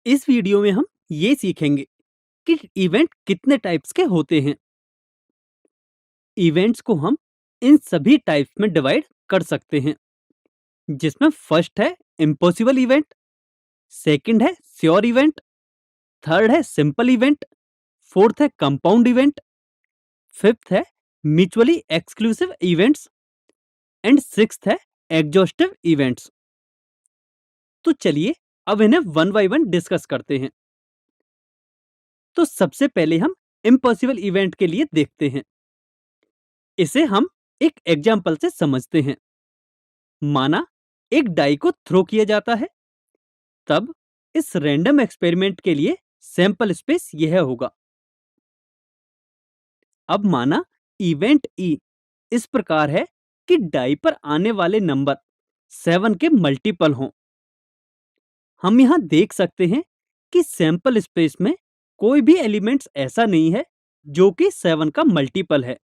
इस वीडियो में हम ये सीखेंगे कि इवेंट कितने टाइप्स के होते हैं। इवेंट्स को हम इन सभी टाइप्स में डिवाइड कर सकते हैं, जिसमें फर्स्ट है इम्पॉसिबल इवेंट, सेकंड है श्योर इवेंट, थर्ड है सिंपल इवेंट, फोर्थ है कंपाउंड इवेंट, फिफ्थ है mutually exclusive events and sixth है एग्जॉस्टिव इवेंट्स। तो चलिए अब इन्हें वन बाय वन डिस्कस करते हैं। तो सबसे पहले हम इम्पॉसिबल इवेंट के लिए देखते हैं। इसे हम एक एग्जाम्पल से समझते हैं। माना एक डाई को थ्रो किया जाता है, तब इस रैंडम एक्सपेरिमेंट के लिए सैंपल स्पेस यह होगा। अब माना इवेंट ई इस प्रकार है कि डाई पर आने वाले नंबर 7 के मल्टीपल हों। हम यहां देख सकते हैं कि सैंपल स्पेस में कोई भी एलिमेंट्स ऐसा नहीं है जो कि 7 का मल्टीपल है।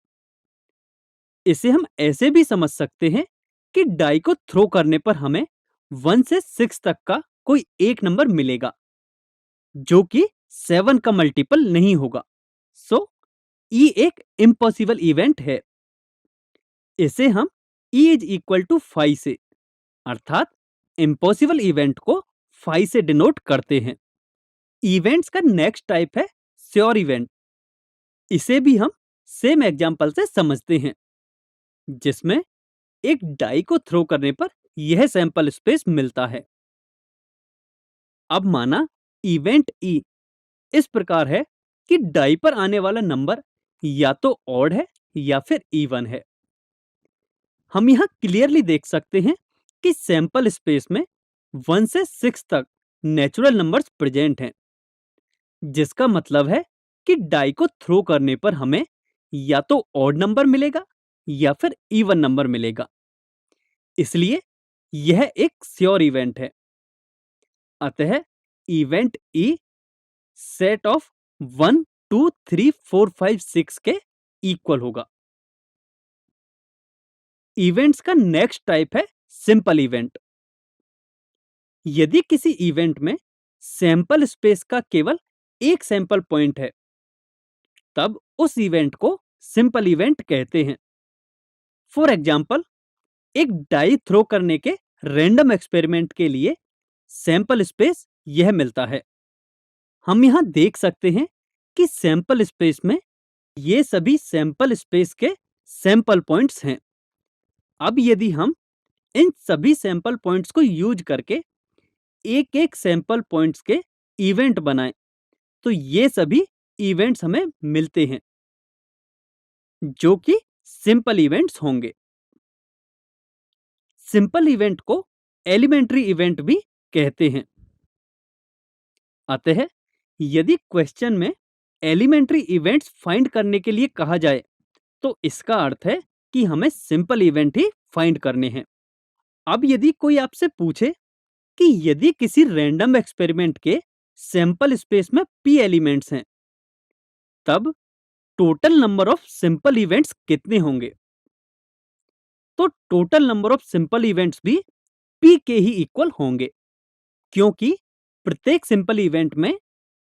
इसे हम ऐसे भी समझ सकते हैं कि डाई को थ्रो करने पर हमें 1 से 6 तक का कोई एक नंबर मिलेगा जो कि 7 का मल्टीपल नहीं होगा। सो ई एक इम्पॉसिबल इवेंट है। इसे हम ई इज इक्वल टू 5 से अर्थात इम्पॉसिबल इवेंट को 5 से डिनोट करते हैं। इवेंट्स का नेक्स्ट टाइप है श्योर इवेंट। इसे भी हम सेम एग्जांपल से समझते हैं, जिसमें एक डाई को थ्रो करने पर यह सैंपल स्पेस मिलता है। अब माना इवेंट ई इस प्रकार है कि डाई पर आने वाला नंबर या तो ऑड है या फिर इवन है। हम यहां क्लियरली देख सकते हैं कि सैंपल स्पेस में 1 से 6 तक नेचुरल नंबर्स प्रेजेंट हैं, जिसका मतलब है कि डाई को थ्रो करने पर हमें या तो ऑड नंबर मिलेगा या फिर इवन नंबर मिलेगा। इसलिए यह एक श्योर इवेंट है। अतः इवेंट ई सेट ऑफ 1 2 3 4 5 6 के इक्वल होगा। इवेंट्स का नेक्स्ट टाइप है सिंपल इवेंट। यदि किसी इवेंट में सैंपल स्पेस का केवल एक सैंपल पॉइंट है, तब उस इवेंट को सिंपल इवेंट कहते हैं। फॉर एग्जाम्पल, एक डाई थ्रो करने के रैंडम एक्सपेरिमेंट के लिए सैंपल स्पेस यह मिलता है। हम यहां देख सकते हैं कि सैंपल स्पेस में ये सभी सैंपल स्पेस के सैंपल पॉइंट्स हैं। अब यदि हम इन सभी सैंपल पॉइंट्स को यूज करके एक एक सैंपल पॉइंट्स के इवेंट बनाएं, तो ये सभी इवेंट्स हमें मिलते हैं जो कि सिंपल इवेंट्स होंगे। सिंपल इवेंट को एलिमेंट्री इवेंट भी कहते हैं। अतः यदि क्वेश्चन में एलिमेंट्री इवेंट्स फाइंड करने के लिए कहा जाए, तो इसका अर्थ है कि हमें सिंपल इवेंट ही फाइंड करने हैं। अब यदि कोई आपसे पूछे कि यदि किसी रैंडम एक्सपेरिमेंट के सैंपल स्पेस में p एलिमेंट्स हैं, तब total number of simple events कितने होंगे? तो total number of simple events भी p के ही इक्वल होंगे, क्योंकि प्रत्येक सिंपल इवेंट में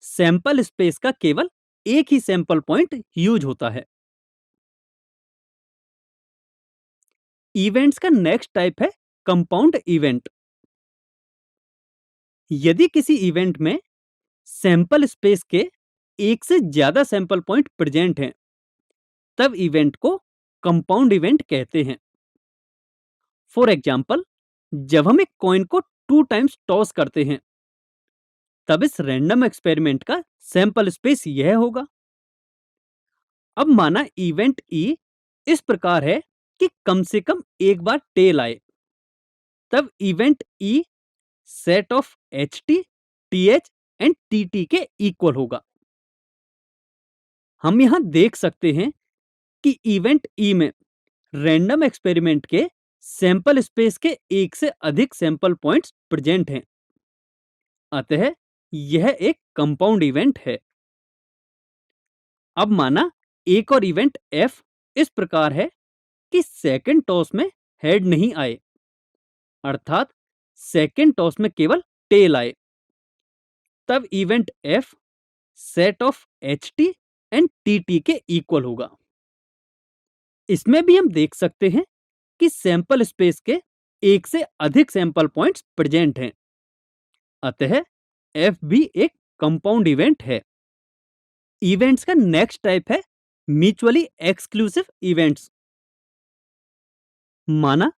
सैंपल स्पेस का केवल एक ही सैंपल पॉइंट यूज होता है। इवेंट्स का नेक्स्ट टाइप है कंपाउंड इवेंट। यदि किसी इवेंट में सैंपल स्पेस के एक से ज्यादा सैंपल पॉइंट प्रेजेंट हैं, तब इवेंट को कंपाउंड इवेंट कहते हैं। फॉर एग्जाम्पल, जब हम एक कॉइन को 2 टाइम्स टॉस करते हैं, तब इस रैंडम एक्सपेरिमेंट का सैंपल स्पेस यह होगा। अब माना इवेंट ई इस प्रकार है कि कम से कम एक बार टेल आए, तब event E set of H T, T H and T T के इक्वल होगा। हम यहां देख सकते हैं कि इवेंट ई में रैंडम एक्सपेरिमेंट के सैंपल स्पेस के एक से अधिक सैंपल पॉइंट्स प्रेजेंट हैं। अतः यह एक कंपाउंड इवेंट है। अब माना एक और इवेंट एफ इस प्रकार है कि सेकंड टॉस में हेड नहीं आए, अर्थात सेकंड टॉस में केवल टेल आए, तब event F set of H T and T T के इक्वल होगा। इसमें भी हम देख सकते हैं कि सैंपल स्पेस के एक से अधिक सैंपल पॉइंट्स प्रेजेंट हैं, अतः एफ भी एक कंपाउंड इवेंट है। इवेंट्स का नेक्स्ट टाइप है म्यूचुअली एक्सक्लूसिव इवेंट्स। माना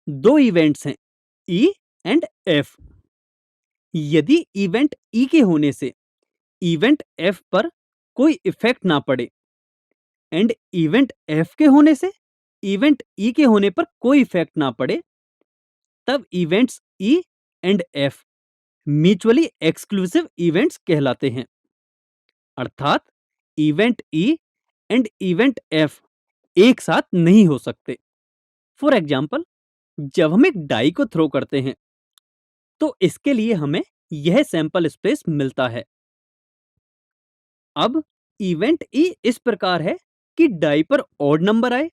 दो इवेंट्स हैं ई एंड एफ। यदि इवेंट ई के होने से इवेंट एफ पर कोई इफेक्ट ना पड़े एंड इवेंट एफ के होने से इवेंट ई के होने पर कोई इफेक्ट ना पड़े, तब events E and F mutually exclusive events कहलाते हैं। अर्थात event E and event F एक साथ नहीं हो सकते। फॉर एग्जाम्पल, जब हम एक डाई को थ्रो करते हैं तो इसके लिए हमें यह सैंपल स्पेस मिलता है। अब इवेंट ई इस प्रकार है कि डाई पर ऑड नंबर आए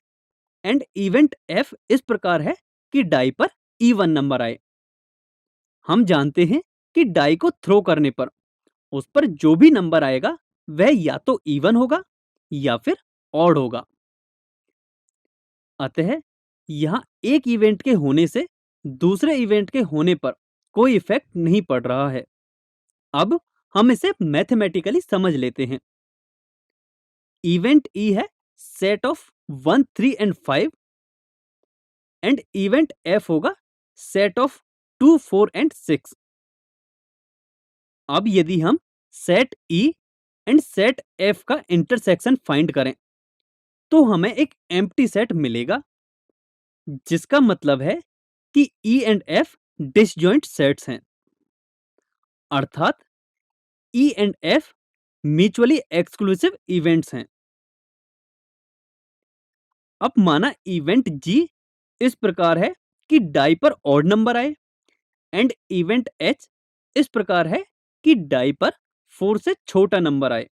एंड इवेंट एफ इस प्रकार है कि डाई पर इवन नंबर आए। हम जानते हैं कि डाई को थ्रो करने पर उस पर जो भी नंबर आएगा वह या तो इवन होगा या फिर ऑड होगा। अतः यहाँ एक इवेंट के होने से दूसरे इवेंट के होने पर कोई इफेक्ट नहीं पड़ रहा है। अब हम इसे मैथमेटिकली समझ लेते हैं। इवेंट ई है set of 1 3 and 5 and event F होगा सेट ऑफ 2 4 एंड 6। अब यदि हम set E and set F का इंटरसेक्शन फाइंड करें तो हमें एक एम्प्टी सेट मिलेगा, जिसका मतलब है कि E and F disjoint sets हैं। अर्थात E and F mutually exclusive events हैं। अब माना इवेंट जी इस प्रकार है कि डाई पर ऑड नंबर आए एंड इवेंट एच इस प्रकार है कि डाई पर 4 से छोटा नंबर आए।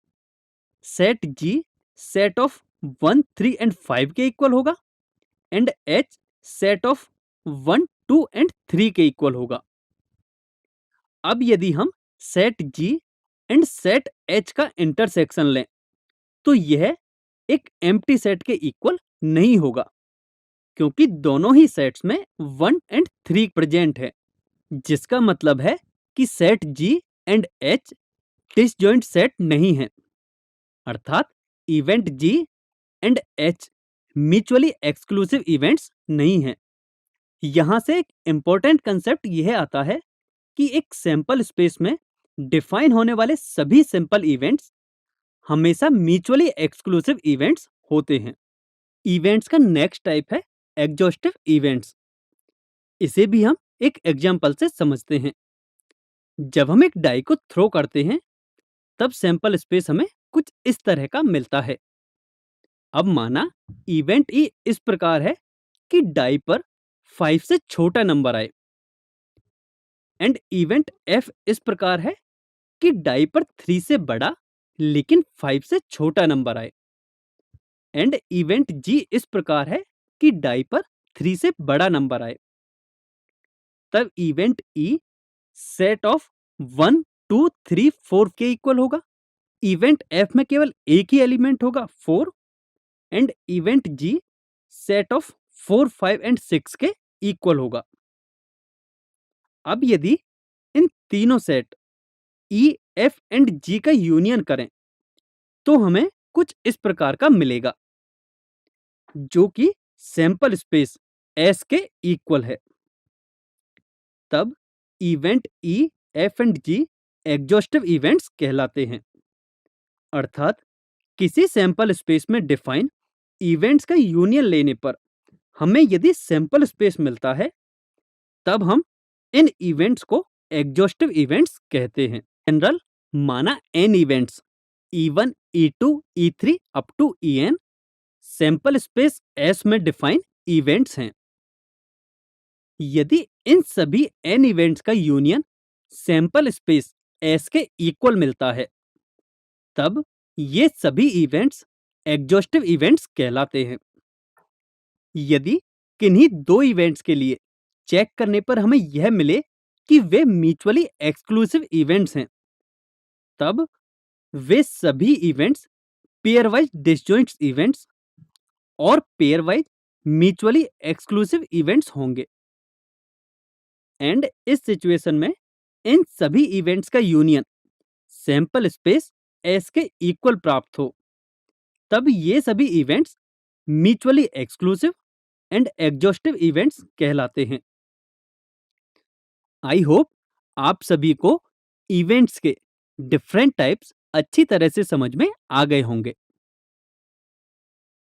Set G set of 1 3 and 5 के इक्वल होगा and H set of 1 2 and 3 के इक्वल होगा। अब यदि हम set G and set H का इंटरसेक्शन लें तो यह एक एम्प्टी सेट के इक्वल नहीं होगा, क्योंकि दोनों ही सेट्स में 1 एंड 3 प्रेजेंट है, जिसका मतलब है कि set G and H disjoint set नहीं है। अर्थात event G and H mutually exclusive events नहीं है। यहां से एक इंपॉर्टेंट कंसेप्ट यह आता है कि एक सैंपल स्पेस में डिफाइन होने वाले सभी सिंपल इवेंट्स हमेशा म्यूचुअली एक्सक्लूसिव इवेंट्स होते हैं। इवेंट्स का नेक्स्ट टाइप है एग्जॉस्टिव इवेंट्स। इसे भी हम एक एग्जांपल से समझते हैं। जब हम एक डाई को थ्रो करते हैं तब सैंपल स्पेस हमें कुछ इस तरह का मिलता है। अब माना इवेंट ई इस प्रकार है कि डाई पर 5 से छोटा नंबर आए एंड इवेंट एफ इस प्रकार है कि डाई पर 3 से बड़ा लेकिन 5 से छोटा नंबर आए एंड इवेंट जी इस प्रकार है कि डाई पर 3 से बड़ा नंबर आए। तब इवेंट ई सेट ऑफ 1 2 3 4 के इक्वल होगा। इवेंट एफ में केवल एक ही एलिमेंट होगा 4 and event G set of 4 5 and 6 के इक्वल होगा। अब यदि इन तीनों set E F and G का यूनियन करें तो हमें कुछ इस प्रकार का मिलेगा, जो कि सैंपल स्पेस एस के इक्वल है। तब event E F and G exhaustive events कहलाते हैं। अर्थात किसी सैंपल स्पेस में डिफाइन इवेंट्स का यूनियन लेने पर हमें यदि सैंपल स्पेस मिलता है तब हम इन इवेंट्स को एग्जॉस्टिव इवेंट्स कहते हैं। जनरल माना N events E1 E2 E3 up to En sample space S में डिफाइन इवेंट्स हैं। यदि इन सभी n इवेंट्स का यूनियन सैंपल स्पेस S के इक्वल मिलता है तब ये सभी इवेंट्स एग्जॉस्टिव इवेंट्स कहलाते हैं। यदि किन्हीं दो इवेंट्स के लिए चेक करने पर हमें यह मिले कि वे म्यूचुअली एक्सक्लूसिव इवेंट्स हैं तब वे सभी events pair wise disjoint events और pair wise mutually exclusive events होंगे। एंड इस सिचुएशन में इन सभी इवेंट्स का यूनियन सैंपल स्पेस एस के इक्वल प्राप्त हो, तब ये सभी events mutually exclusive and exhaustive events कहलाते हैं। आई होप आप सभी को इवेंट्स के डिफरेंट टाइप्स अच्छी तरह से समझ में आ गए होंगे।